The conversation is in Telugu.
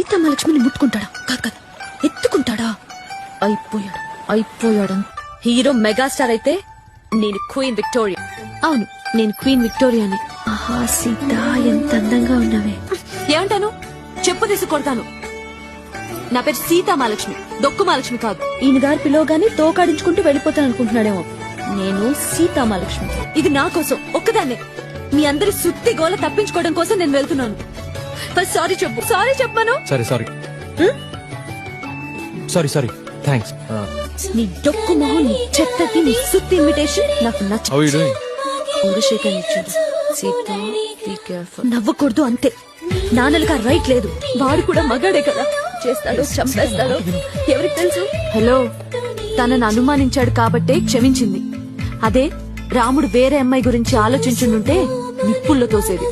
సీతమ్మలక్ష్మిని ముట్టుకుంటాడా? కాదు కాదు, ఎత్తుకుంటాడా? అయిపోయాడు. హీరో మెగాస్టార్ అయితే నేను క్వీన్ విక్టోరియా. అవును, నేను క్వీన్ విక్టోరియాని. ఆహా సీత, ఎంత అందంగా ఉన్నావే. ఏమంటాను? చెప్పు తీసి కొడతాను. నా పేరు సీతామహాలక్ష్మి, దొక్కుమహాలక్ష్మి కాదు. ఈయన గారు పిలవగానే తోకాడించుకుంటూ వెళ్ళిపోతాను అనుకుంటున్నాడేమో. నేను సీతామహాలక్ష్మి. ఇది నా కోసం ఒక్కదాన్నే. మీ అందరి సుత్తి గోల తప్పించుకోవడం కోసం నేను వెళ్తున్నాను. ఫస్ట్ సారీ చెప్పు. సారీ చెప్పాను. Sorry thanks. నీ డొక్కు మొహం, నీ చెత్తకి, నీ సుత్తి ఇన్విటేషన్ నాకు నచ్చదు. చంద్రశేఖర్ ఇచ్చాడు. Sita be careful. నవ్వకూడదు అంతే. నాన్నలకి ఆ రైట్ లేదు. వాడు కూడా మగాడే కదా, చేస్తాడో చంపేస్తాడో ఎవరికి తెలుసు. హలో, తనను అనుమానించాడు కాబట్టే క్షమించింది. అదే రాముడు వేరే అమ్మాయి గురించి ఆలోచించుంటే నిప్పుల్లో తోసేది.